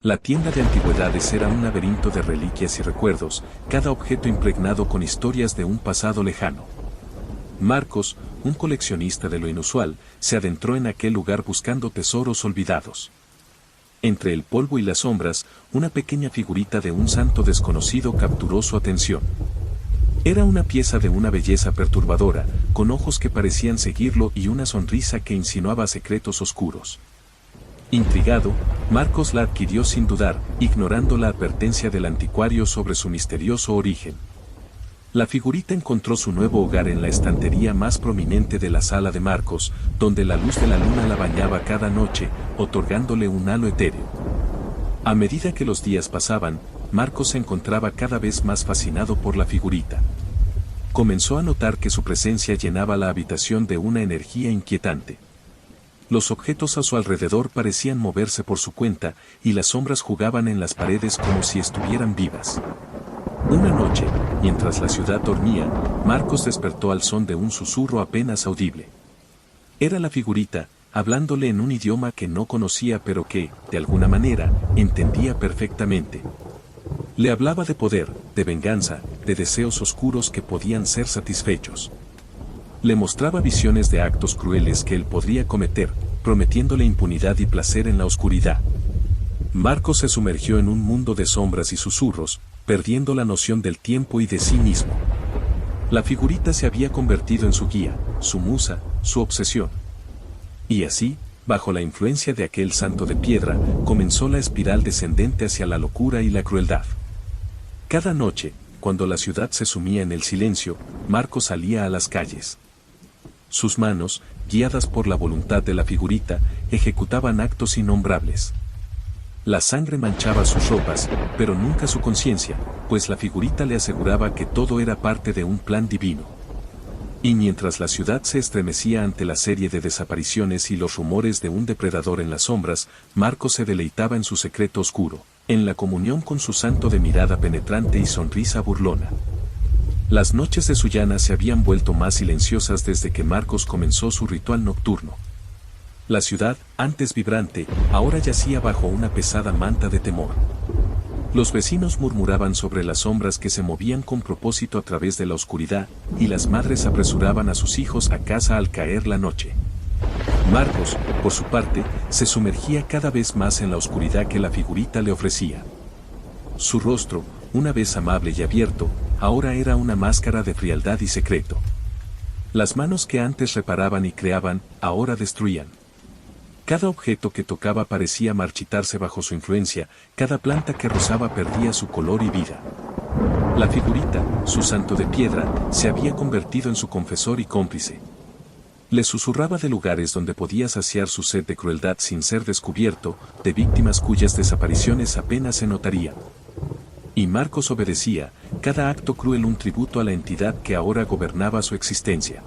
La tienda de antigüedades era un laberinto de reliquias y recuerdos, cada objeto impregnado con historias de un pasado lejano. Marcos, un coleccionista de lo inusual, se adentró en aquel lugar buscando tesoros olvidados. Entre el polvo y las sombras, una pequeña figurita de un santo desconocido capturó su atención. Era una pieza de una belleza perturbadora, con ojos que parecían seguirlo y una sonrisa que insinuaba secretos oscuros. Intrigado, Marcos la adquirió sin dudar, ignorando la advertencia del anticuario sobre su misterioso origen. La figurita encontró su nuevo hogar en la estantería más prominente de la sala de Marcos, donde la luz de la luna la bañaba cada noche, otorgándole un halo etéreo. A medida que los días pasaban, Marcos se encontraba cada vez más fascinado por la figurita. Comenzó a notar que su presencia llenaba la habitación de una energía inquietante. Los objetos a su alrededor parecían moverse por su cuenta, y las sombras jugaban en las paredes como si estuvieran vivas. Una noche, mientras la ciudad dormía, Marcos despertó al son de un susurro apenas audible. Era la figurita, hablándole en un idioma que no conocía pero que, de alguna manera, entendía perfectamente. Le hablaba de poder, de venganza, de deseos oscuros que podían ser satisfechos. Le mostraba visiones de actos crueles que él podría cometer, prometiéndole impunidad y placer en la oscuridad. Marcos se sumergió en un mundo de sombras y susurros, perdiendo la noción del tiempo y de sí mismo. La figurita se había convertido en su guía, su musa, su obsesión. Y así, bajo la influencia de aquel santo de piedra, comenzó la espiral descendente hacia la locura y la crueldad. Cada noche, cuando la ciudad se sumía en el silencio, Marcos salía a las calles. Sus manos, guiadas por la voluntad de la figurita, ejecutaban actos innombrables. La sangre manchaba sus ropas, pero nunca su conciencia, pues la figurita le aseguraba que todo era parte de un plan divino. Y mientras la ciudad se estremecía ante la serie de desapariciones y los rumores de un depredador en las sombras, Marcos se deleitaba en su secreto oscuro, en la comunión con su santo de mirada penetrante y sonrisa burlona. Las noches de Sullana se habían vuelto más silenciosas desde que Marcos comenzó su ritual nocturno. La ciudad, antes vibrante, ahora yacía bajo una pesada manta de temor. Los vecinos murmuraban sobre las sombras que se movían con propósito a través de la oscuridad, y las madres apresuraban a sus hijos a casa al caer la noche. Marcos, por su parte, se sumergía cada vez más en la oscuridad que la figurita le ofrecía. Su rostro, una vez amable y abierto, ahora era una máscara de frialdad y secreto. Las manos que antes reparaban y creaban, ahora destruían. Cada objeto que tocaba parecía marchitarse bajo su influencia, cada planta que rozaba perdía su color y vida. La figurita, su santo de piedra, se había convertido en su confesor y cómplice. Le susurraba de lugares donde podía saciar su sed de crueldad sin ser descubierto, de víctimas cuyas desapariciones apenas se notarían. Y Marcos obedecía, cada acto cruel un tributo a la entidad que ahora gobernaba su existencia.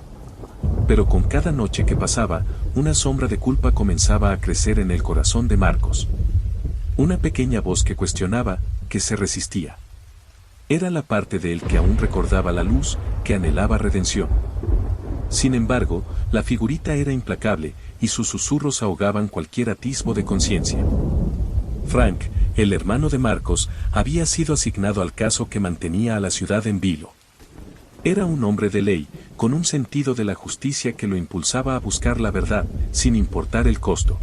Pero con cada noche que pasaba, una sombra de culpa comenzaba a crecer en el corazón de Marcos. Una pequeña voz que cuestionaba, que se resistía. Era la parte de él que aún recordaba la luz, que anhelaba redención. Sin embargo, la figurita era implacable, y sus susurros ahogaban cualquier atisbo de conciencia. Frank, el hermano de Marcos, había sido asignado al caso que mantenía a la ciudad en vilo. Era un hombre de ley, con un sentido de la justicia que lo impulsaba a buscar la verdad, sin importar el costo.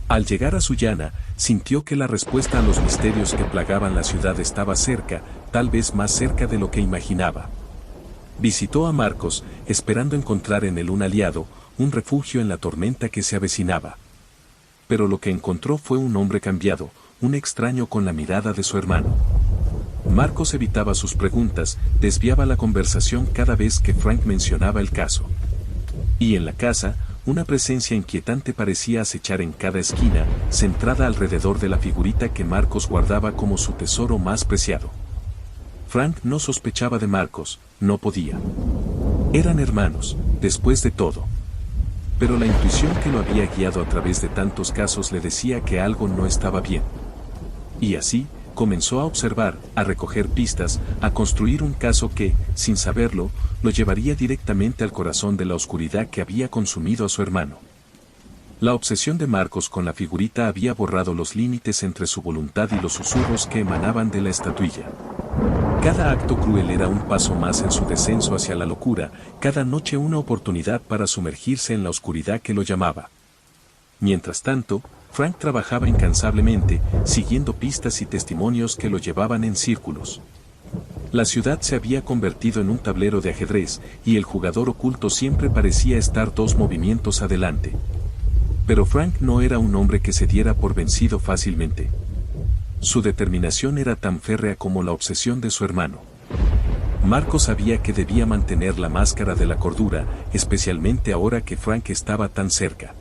Al llegar a Sullana, sintió que la respuesta a los misterios que plagaban la ciudad estaba cerca, tal vez más cerca de lo que imaginaba. Visitó a Marcos, esperando encontrar en él un aliado, un refugio en la tormenta que se avecinaba. Pero lo que encontró fue un hombre cambiado, un extraño con la mirada de su hermano. Marcos evitaba sus preguntas, desviaba la conversación cada vez que Frank mencionaba el caso. Y en la casa, una presencia inquietante parecía acechar en cada esquina, centrada alrededor de la figurita que Marcos guardaba como su tesoro más preciado. Frank no sospechaba de Marcos, no podía. Eran hermanos, después de todo. Pero la intuición que lo había guiado a través de tantos casos le decía que algo no estaba bien. Y así, comenzó a observar, a recoger pistas, a construir un caso que, sin saberlo, lo llevaría directamente al corazón de la oscuridad que había consumido a su hermano. La obsesión de Marcos con la figurita había borrado los límites entre su voluntad y los susurros que emanaban de la estatuilla. Cada acto cruel era un paso más en su descenso hacia la locura, cada noche una oportunidad para sumergirse en la oscuridad que lo llamaba. Mientras tanto, Frank trabajaba incansablemente, siguiendo pistas y testimonios que lo llevaban en círculos. La ciudad se había convertido en un tablero de ajedrez, y el jugador oculto siempre parecía estar 2 movimientos adelante. Pero Frank no era un hombre que se diera por vencido fácilmente. Su determinación era tan férrea como la obsesión de su hermano. Marcos sabía que debía mantener la máscara de la cordura, especialmente ahora que Frank estaba tan cerca.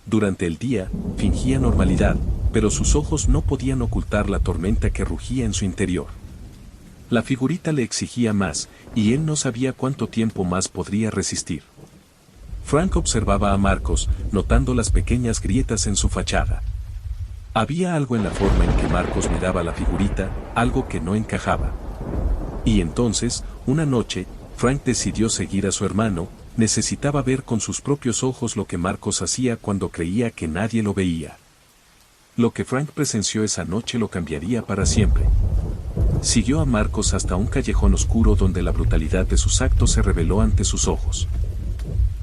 Durante el día, fingía normalidad, pero sus ojos no podían ocultar la tormenta que rugía en su interior. La figurita le exigía más, y él no sabía cuánto tiempo más podría resistir. Frank observaba a Marcos, notando las pequeñas grietas en su fachada. Había algo en la forma en que Marcos miraba la figurita, algo que no encajaba. Y entonces, una noche, Frank decidió seguir a su hermano. Necesitaba ver con sus propios ojos lo que Marcos hacía cuando creía que nadie lo veía. Lo que Frank presenció esa noche lo cambiaría para siempre. Siguió a Marcos hasta un callejón oscuro donde la brutalidad de sus actos se reveló ante sus ojos.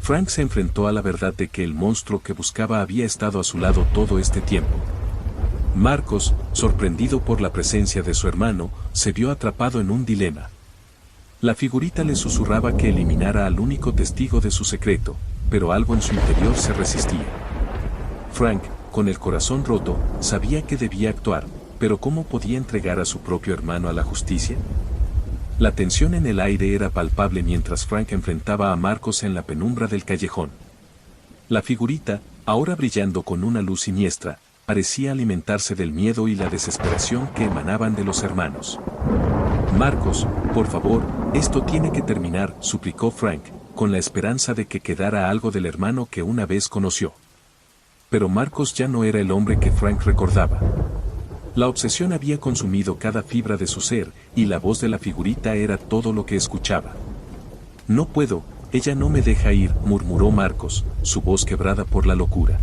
Frank se enfrentó a la verdad de que el monstruo que buscaba había estado a su lado todo este tiempo. Marcos, sorprendido por la presencia de su hermano, se vio atrapado en un dilema. La figurita le susurraba que eliminara al único testigo de su secreto, pero algo en su interior se resistía. Frank, con el corazón roto, sabía que debía actuar, pero ¿cómo podía entregar a su propio hermano a la justicia? La tensión en el aire era palpable mientras Frank enfrentaba a Marcos en la penumbra del callejón. La figurita, ahora brillando con una luz siniestra, parecía alimentarse del miedo y la desesperación que emanaban de los hermanos. Marcos, por favor, esto tiene que terminar, suplicó Frank, con la esperanza de que quedara algo del hermano que una vez conoció. Pero Marcos ya no era el hombre que Frank recordaba. La obsesión había consumido cada fibra de su ser, y la voz de la figurita era todo lo que escuchaba. No puedo, ella no me deja ir, murmuró Marcos, su voz quebrada por la locura.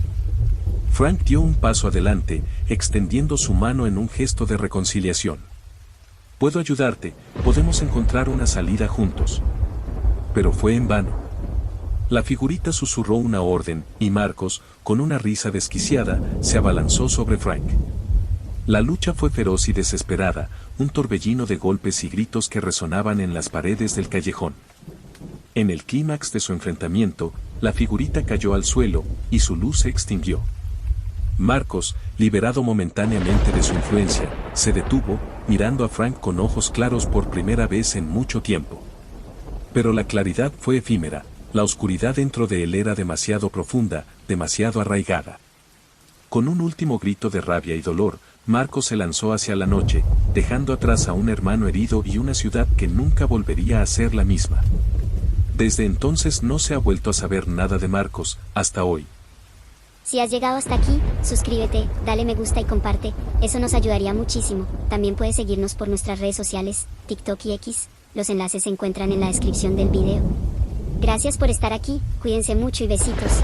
Frank dio un paso adelante, extendiendo su mano en un gesto de reconciliación. Puedo ayudarte, podemos encontrar una salida juntos. Pero fue en vano. La figurita susurró una orden, y Marcos, con una risa desquiciada, se abalanzó sobre Frank. La lucha fue feroz y desesperada, un torbellino de golpes y gritos que resonaban en las paredes del callejón. En el clímax de su enfrentamiento, la figurita cayó al suelo, y su luz se extinguió. Marcos, liberado momentáneamente de su influencia, se detuvo, mirando a Frank con ojos claros por primera vez en mucho tiempo. Pero la claridad fue efímera, la oscuridad dentro de él era demasiado profunda, demasiado arraigada. Con un último grito de rabia y dolor, Marcos se lanzó hacia la noche, dejando atrás a un hermano herido y una ciudad que nunca volvería a ser la misma. Desde entonces no se ha vuelto a saber nada de Marcos, hasta hoy. Si has llegado hasta aquí, suscríbete, dale me gusta y comparte, eso nos ayudaría muchísimo. También puedes seguirnos por nuestras redes sociales, TikTok y X, los enlaces se encuentran en la descripción del video. Gracias por estar aquí, cuídense mucho y besitos.